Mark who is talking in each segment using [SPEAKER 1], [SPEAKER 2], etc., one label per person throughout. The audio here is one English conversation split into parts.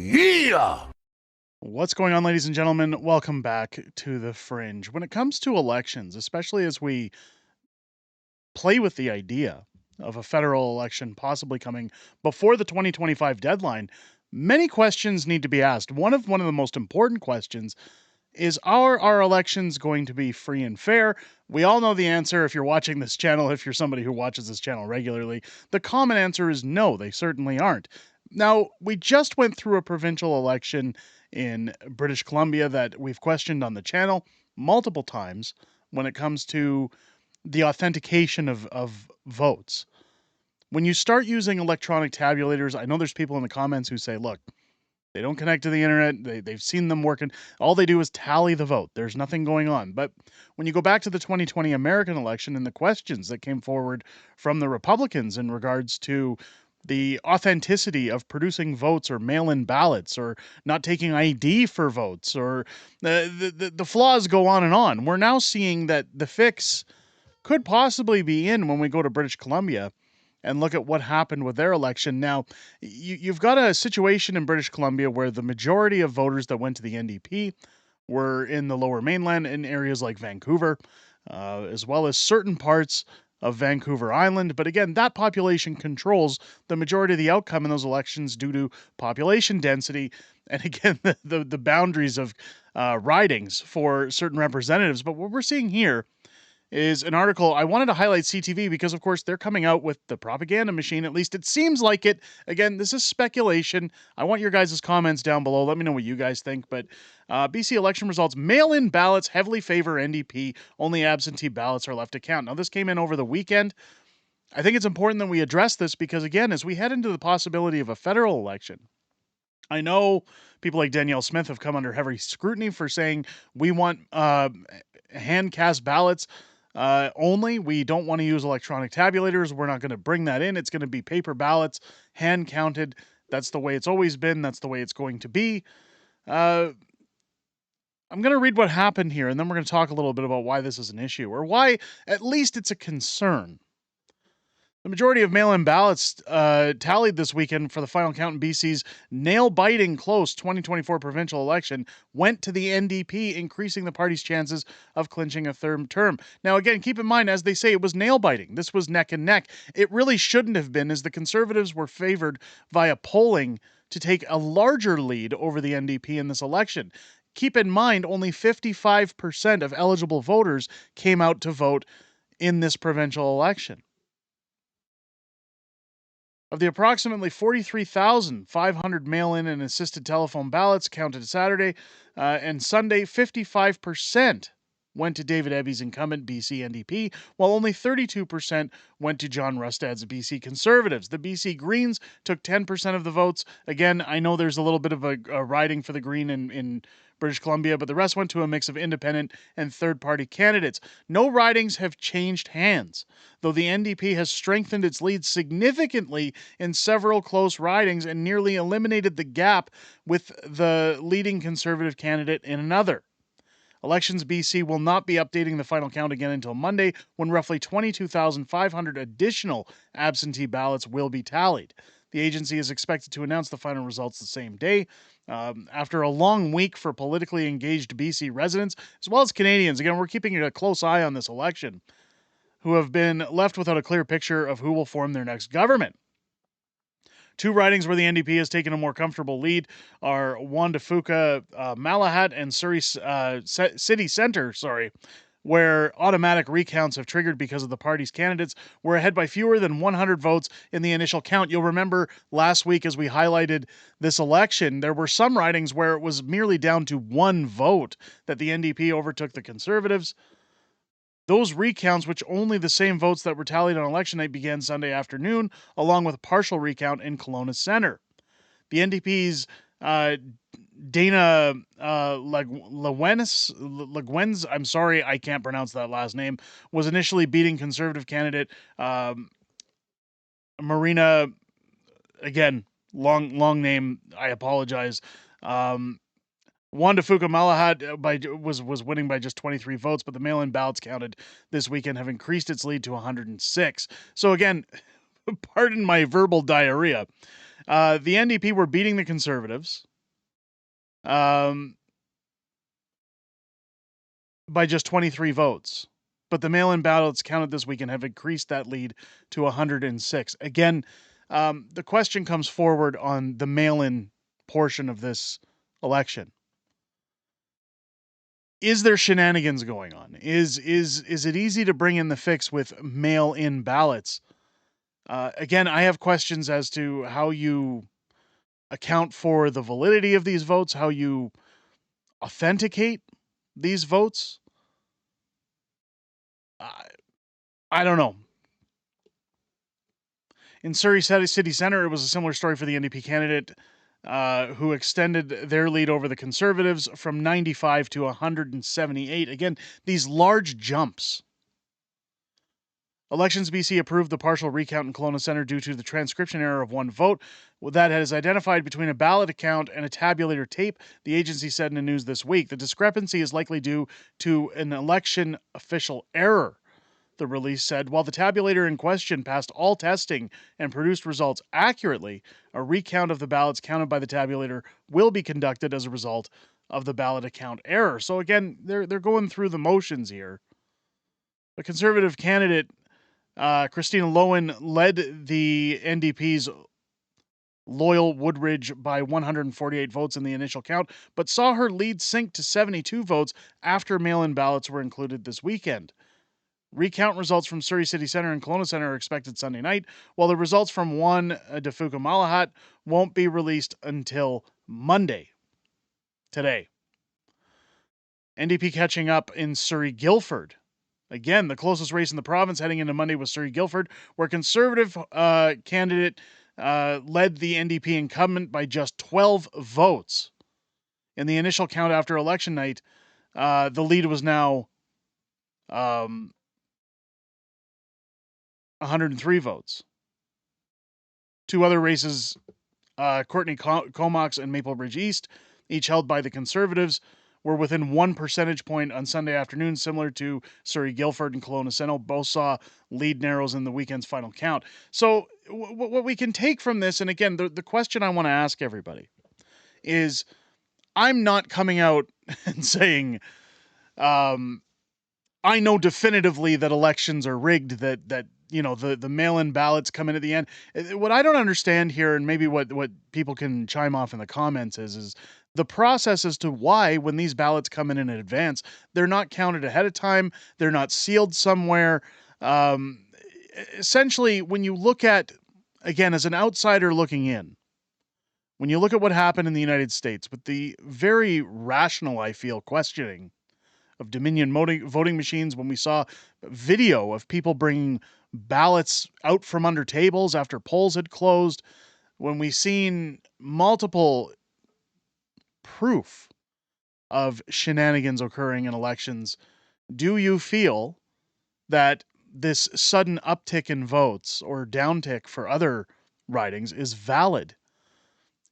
[SPEAKER 1] Yeah!
[SPEAKER 2] What's going on, ladies and gentlemen? Welcome back to the Fringe. When it comes to elections, especially as we play with the idea of a federal election possibly coming before the 2025 deadline, many questions need to be asked. One of the most important questions is, are our elections going to be free and fair? We all know the answer if you're watching this channel, if you're somebody who watches this channel regularly. The common answer is no, they certainly aren't. Now, we just went through a provincial election in British Columbia that we've questioned on the channel multiple times when it comes to the authentication of votes. When you start using electronic tabulators, I know there's people in the comments who say, look, they don't connect to the internet. They've seen them working. All they do is tally the vote. There's nothing going on. But when you go back to the 2020 American election and the questions that came forward from the Republicans in regards to the authenticity of producing votes or mail-in ballots or not taking ID for votes or the flaws go on and on. We're now seeing that the fix could possibly be in when we go to British Columbia and look at what happened with their election. Now, you've got a situation in British Columbia where the majority of voters that went to the NDP were in the Lower Mainland in areas like Vancouver, as well as certain parts of Vancouver Island. But again, that population controls the majority of the outcome in those elections due to population density and again, the boundaries of ridings for certain representatives. But what we're seeing here is an article. I wanted to highlight CTV because, of course, they're coming out with the propaganda machine. At least it seems like it. Again, this is speculation. I want your guys' comments down below. Let me know what you guys think. But BC election results, mail-in ballots heavily favor NDP. Only absentee ballots are left to count. Now, this came in over the weekend. I think it's important that we address this because, again, as we head into the possibility of a federal election, I know people like Danielle Smith have come under heavy scrutiny for saying we want hand-cast ballots only. We don't want to use electronic tabulators. We're not going to bring that in. It's going to be paper ballots, hand counted. That's the way it's always been. That's the way it's going to be. I'm going to read what happened here, and then we're going to talk a little bit about why this is an issue, or why at least it's a concern. The majority of mail-in ballots tallied this weekend for the final count in BC's nail-biting close 2024 provincial election went to the NDP, increasing the party's chances of clinching a third term. Now, again, keep in mind, as they say, it was nail-biting. This was neck and neck. It really shouldn't have been, as the Conservatives were favored via polling to take a larger lead over the NDP in this election. Keep in mind, only 55% of eligible voters came out to vote in this provincial election. Of the approximately 43,500 mail-in and assisted telephone ballots counted Saturday and Sunday, 55% went to David Eby incumbent BC NDP, while only 32% went to John Rustad's BC Conservatives. The BC Greens took 10% of the votes. Again, I know there's a little bit of a riding for the Green in British Columbia, but the rest went to a mix of independent and third-party candidates. No ridings have changed hands, though the NDP has strengthened its lead significantly in several close ridings and nearly eliminated the gap with the leading Conservative candidate in another. Elections BC will not be updating the final count again until Monday, when roughly 22,500 additional absentee ballots will be tallied. The agency is expected to announce the final results the same day. After a long week for politically engaged BC residents, as well as Canadians, again, we're keeping a close eye on this election, who have been left without a clear picture of who will form their next government. Two ridings where the NDP has taken a more comfortable lead are Juan de Fuca, Malahat, and Surrey City Centre, where automatic recounts have triggered because of the party's candidates were ahead by fewer than 100 votes in the initial count. You'll remember last week as we highlighted this election, there were some ridings where it was merely down to one vote that the NDP overtook the Conservatives. Those recounts, which only the same votes that were tallied on election night, began Sunday afternoon, along with a partial recount in Kelowna Centre. The NDP's Dana Legwens, I'm sorry, I can't pronounce that last name, was initially beating Conservative candidate Marina, again, long name, I apologize, Juan de Fuca Malahat was winning by just 23 votes, but the mail-in ballots counted this weekend have increased its lead to 106. So again, pardon my verbal diarrhea. The NDP were beating the Conservatives um, by just 23 votes. But the mail in ballots counted this weekend have increased that lead to 106. Again, the question comes forward on the mail in portion of this election. Is there shenanigans going on? Is it easy to bring in the fix with mail in ballots? Again, I have questions as to how you account for the validity of these votes, how you authenticate these votes. I don't know. In Surrey City Centre, it was a similar story for the NDP candidate who extended their lead over the Conservatives from 95 to 178. Again, these large jumps. Elections BC approved the partial recount in Kelowna Centre due to the transcription error of one vote that has identified between a ballot account and a tabulator tape, the agency said in the news this week. The discrepancy is likely due to an election official error, the release said. While the tabulator in question passed all testing and produced results accurately, a recount of the ballots counted by the tabulator will be conducted as a result of the ballot account error. So again, they're going through the motions here. The Conservative candidate, Christina Lowen, led the NDP's Loyal Woodridge by 148 votes in the initial count, but saw her lead sink to 72 votes after mail-in ballots were included this weekend. Recount results from Surrey City Centre and Kelowna Centre are expected Sunday night, while the results from one Defuka Malahat won't be released until Monday, today. NDP catching up in Surrey Guildford. Again, the closest race in the province heading into Monday was Surrey Guildford, where Conservative candidate led the NDP incumbent by just 12 votes. In the initial count after election night, the lead was now 103 votes. Two other races, Courtney Comox and Maplebridge East, each held by the Conservatives, were within 1 percentage point on Sunday afternoon, similar to Surrey Guildford and Kelowna Centre. Both saw lead narrows in the weekend's final count. So what we can take from this, and again, the question I want to ask everybody is, I'm not coming out and saying, I know definitively that elections are rigged, that you know, the mail-in ballots come in at the end. What I don't understand here, and maybe what people can chime off in the comments is the process as to why, when these ballots come in advance, they're not counted ahead of time, they're not sealed somewhere. Essentially, when you look at, again, as an outsider looking in, when you look at what happened in the United States with the very rational, I feel, questioning of Dominion voting machines, when we saw video of people bringing ballots out from under tables after polls had closed, when we seen multiple proof of shenanigans occurring in elections, do you feel that this sudden uptick in votes or downtick for other ridings is valid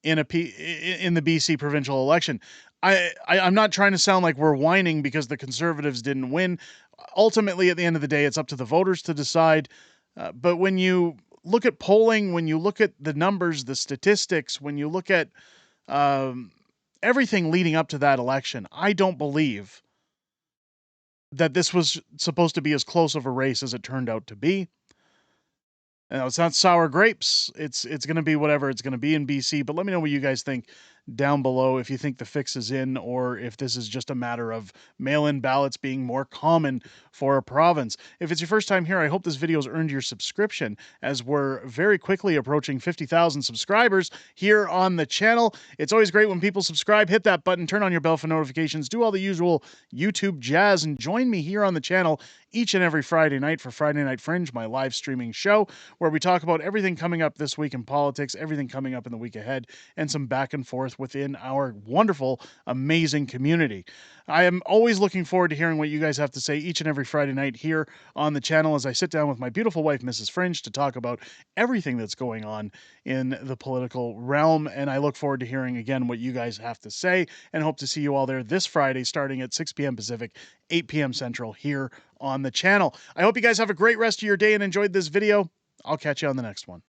[SPEAKER 2] in the BC provincial election? I'm not trying to sound like we're whining because the Conservatives didn't win. Ultimately, at the end of the day, it's up to the voters to decide. But when you look at polling, when you look at the numbers, the statistics, when you look at everything leading up to that election, I don't believe that this was supposed to be as close of a race as it turned out to be. It's not sour grapes. It's going to be whatever it's going to be in BC. But let me know what you guys think down below, if you think the fix is in, or if this is just a matter of mail-in ballots being more common for a province. If it's your first time here, I hope this video has earned your subscription, as we're very quickly approaching 50,000 subscribers here on the channel. It's always great when people subscribe. Hit that button, turn on your bell for notifications, do all the usual YouTube jazz, and join me here on the channel each and every Friday night for Friday Night Fringe, my live streaming show, where we talk about everything coming up this week in politics, everything coming up in the week ahead, and some back and forth within our wonderful, amazing community. I am always looking forward to hearing what you guys have to say each and every Friday night here on the channel as I sit down with my beautiful wife, Mrs. Fringe, to talk about everything that's going on in the political realm. And I look forward to hearing again what you guys have to say, and hope to see you all there this Friday starting at 6 p.m. Pacific, 8 p.m. Central here on the channel. I hope you guys have a great rest of your day and enjoyed this video. I'll catch you on the next one.